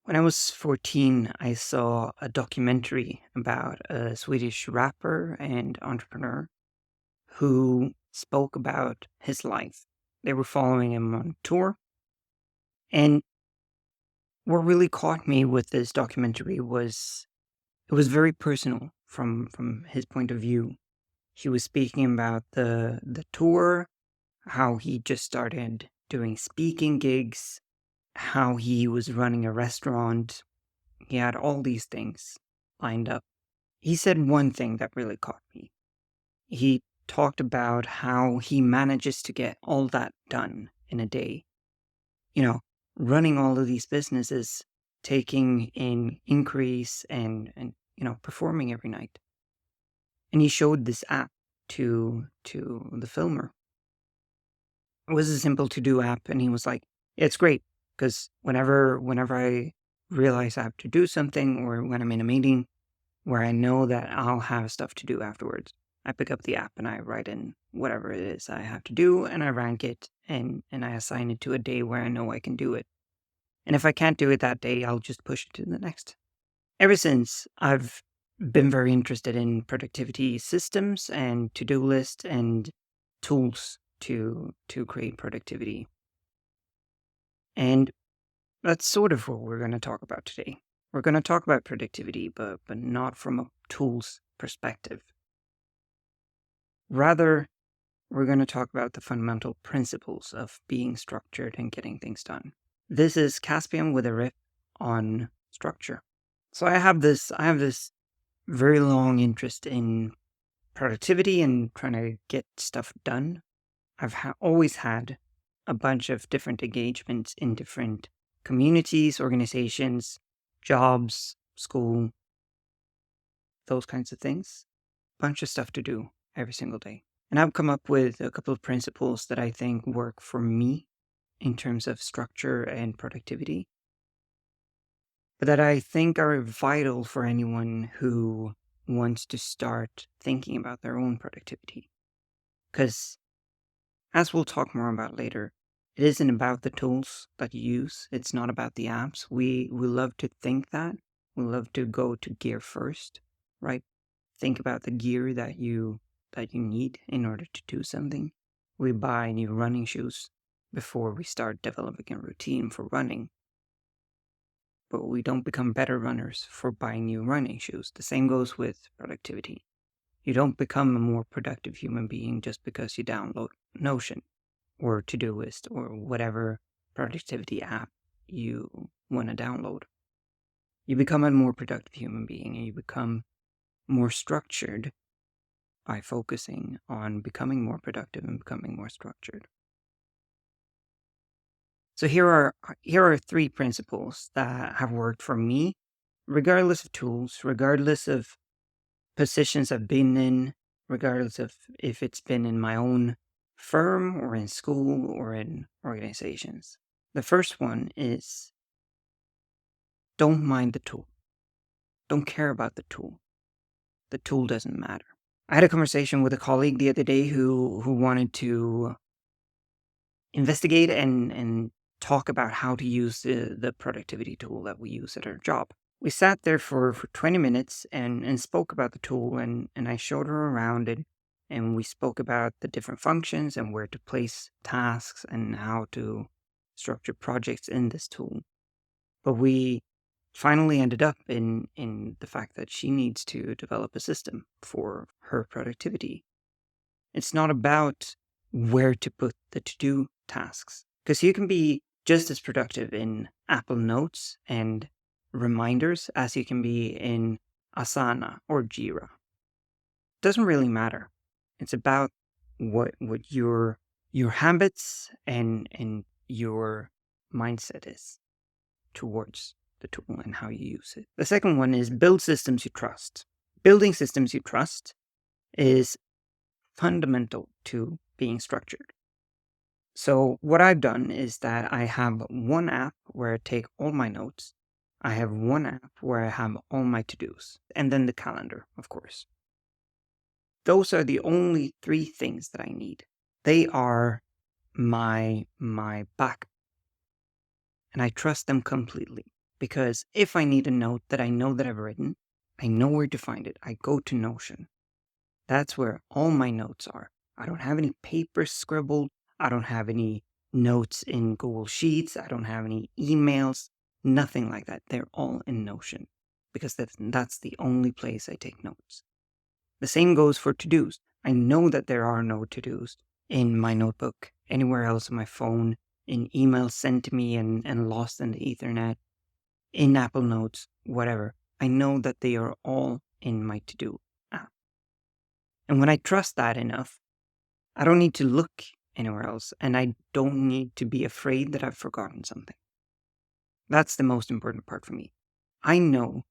When I was 14, I saw a documentary about a Swedish rapper and entrepreneur who spoke about his life. They were following him on tour. And what really caught me with this documentary was it was very personal from his point of view. He was speaking about the tour, how he just started doing speaking gigs, how he was running a restaurant. He had all these things lined up. He said one thing that really caught me. He talked about how he manages to get all that done in a day. You know, running all of these businesses, taking in increase and performing every night. And he showed this app to the filmer. It was a simple to-do app, and he was like, "Yeah, it's great because whenever I realize I have to do something or when I'm in a meeting where I know that I'll have stuff to do afterwards, I pick up the app and I write in whatever it is I have to do and I rank it and I assign it to a day where I know I can do it. And if I can't do it that day, I'll just push it to the next." Ever since, I've been very interested in productivity systems and to-do lists and tools to create productivity. And that's sort of what we're going to talk about today. We're going to talk about productivity, but not from a tools perspective. Rather, we're going to talk about the fundamental principles of being structured and getting things done. This is Caspian with a riff on structure. So I have this very long interest in productivity and trying to get stuff done. I've always had a bunch of different engagements in different communities, organizations, jobs, school, those kinds of things. Bunch of stuff to do every single day. And I've come up with a couple of principles that I think work for me in terms of structure and productivity, but that I think are vital for anyone who wants to start thinking about their own productivity. Because, as we'll talk more about later, it isn't about the tools that you use. It's not about the apps. We love to think that. We love to go to gear first, right? Think about the gear that you need in order to do something. We buy new running shoes before we start developing a routine for running. But we don't become better runners for buying new running shoes. The same goes with productivity. You don't become a more productive human being just because you download Notion or Todoist or whatever productivity app you want to download. You become a more productive human being and you become more structured by focusing on becoming more productive and becoming more structured. So here are 3 principles that have worked for me, regardless of tools, regardless of positions I've been in, regardless of if it's been in my own firm or in school or in organizations. The first one is don't mind the tool. Don't care about the tool. The tool doesn't matter. I had a conversation with a colleague the other day who wanted to investigate and talk about how to use the productivity tool that we use at our job. We sat there for 20 minutes and spoke about the tool and I showed her around it and we spoke about the different functions and where to place tasks and how to structure projects in this tool. But we finally ended up in the fact that she needs to develop a system for her productivity. It's not about where to put the to-do tasks, because you can be just as productive in Apple Notes and reminders as you can be in Asana or Jira. Doesn't really matter. It's about what your habits and your mindset is towards the tool and how you use it. The second one is build systems you trust. Building systems you trust is fundamental to being structured. So what I've done is that I have one app where I take all my notes. I have one app where I have all my to-dos, and then the calendar, of course. Those are the only 3 things that I need. They are my backup, and I trust them completely. Because if I need a note that I know that I've written, I know where to find it. I go to Notion. That's where all my notes are. I don't have any paper scribbled. I don't have any notes in Google Sheets. I don't have any emails. Nothing like that. They're all in Notion because that's the only place I take notes. The same goes for to-dos. I know that there are no to-dos in my notebook, anywhere else on my phone, in emails sent to me and lost in the Ethernet, in Apple Notes, whatever. I know that they are all in my to-do app. And when I trust that enough, I don't need to look anywhere else, and I don't need to be afraid that I've forgotten something. That's the most important part for me. I know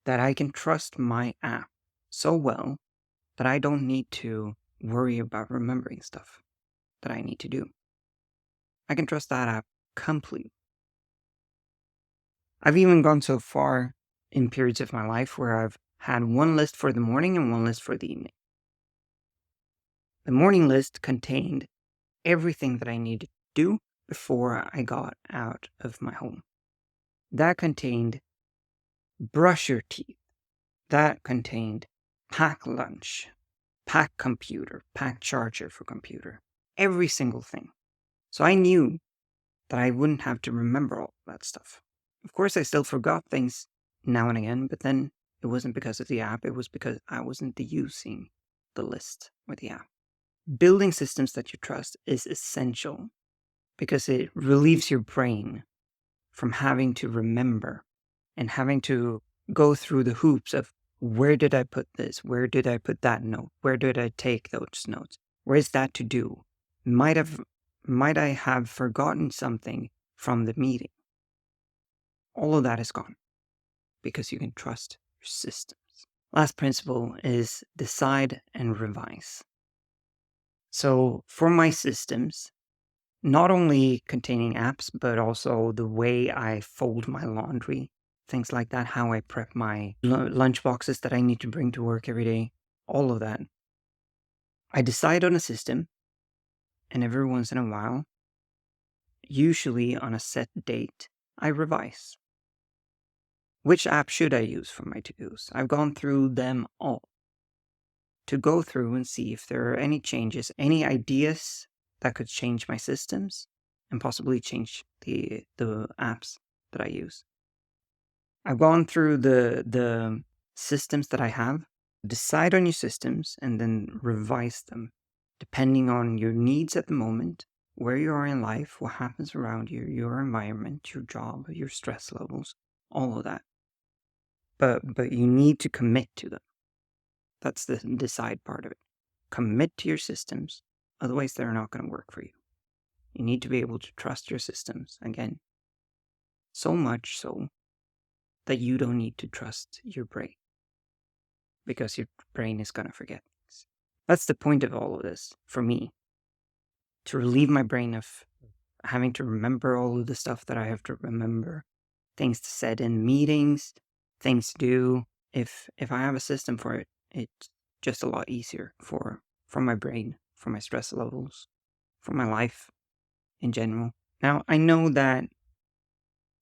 that I can trust my app so well that I don't need to worry about remembering stuff that I need to do. I can trust that app completely. I've even gone so far in periods of my life where I've had one list for the morning and one list for the evening. The morning list contained everything that I needed to do before I got out of my home. That contained brush your teeth. That contained pack lunch, pack computer, pack charger for computer. Every single thing. So I knew that I wouldn't have to remember all that stuff. Of course, I still forgot things now and again, but then it wasn't because of the app, it was because I wasn't using the list or the app. Building systems that you trust is essential because it relieves your brain from having to remember and having to go through the hoops of where did I put this? Where did I put that note? Where did I take those notes? Where is that to do? Might I have forgotten something from the meeting? All of that is gone because you can trust your systems. Last principle is decide and revise. So for my systems, not only containing apps, but also the way I fold my laundry, things like that, how I prep my lunch boxes that I need to bring to work every day, all of that. I decide on a system, and every once in a while, usually on a set date, I revise. Which app should I use for my to-dos? I've gone through them all to go through and see if there are any changes, any ideas that could change my systems and possibly change the apps that I use. I've gone through the systems that I have, decide on your systems, and then revise them depending on your needs at the moment, where you are in life, what happens around you, your environment, your job, your stress levels, all of that. But you need to commit to them. That's the decide part of it. Commit to your systems, otherwise they're not going to work for you. You need to be able to trust your systems, again, so much so that you don't need to trust your brain, because your brain is going to forget things. That's the point of all of this, for me, to relieve my brain of having to remember all of the stuff that I have to remember, things to said in meetings, things to do. If I have a system for it, it's just a lot easier for my brain, for my stress levels, for my life in general. Now, I know that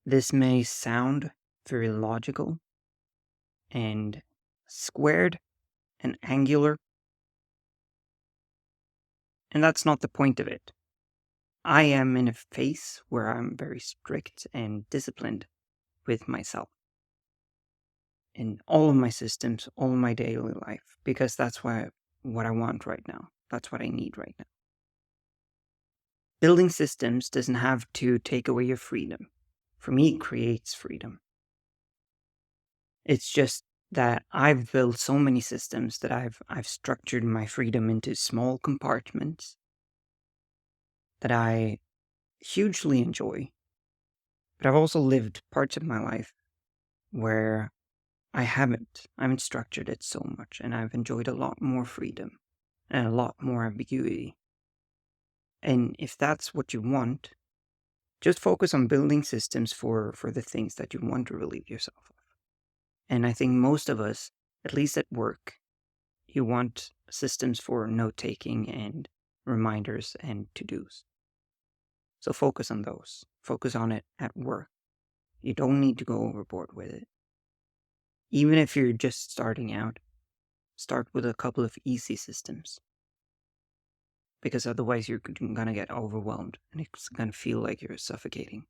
this may sound very logical and squared and angular, and that's not the point of it. I am in a phase where I'm very strict and disciplined with myself in all of my systems, all of my daily life, because that's what I want right now. That's what I need right now. Building systems doesn't have to take away your freedom. For me, it creates freedom. It's just that I've built so many systems that I've structured my freedom into small compartments that I hugely enjoy. But I've also lived parts of my life where I haven't structured it so much, and I've enjoyed a lot more freedom and a lot more ambiguity. And if that's what you want, just focus on building systems for the things that you want to relieve yourself of. And I think most of us, at least at work, you want systems for note-taking and reminders and to-dos. So focus on those. Focus on it at work. You don't need to go overboard with it. Even if you're just starting out, start with a couple of easy systems. Because otherwise you're gonna get overwhelmed and it's gonna feel like you're suffocating.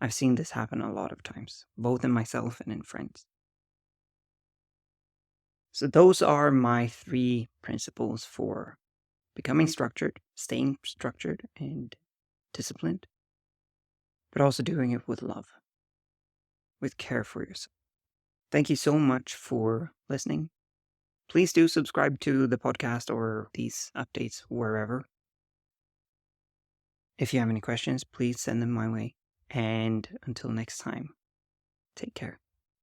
I've seen this happen a lot of times, both in myself and in friends. So those are my 3 principles for becoming structured, staying structured and disciplined, but also doing it with love, with care for yourself. Thank you so much for listening. Please do subscribe to the podcast or these updates wherever. If you have any questions, please send them my way. And until next time, take care.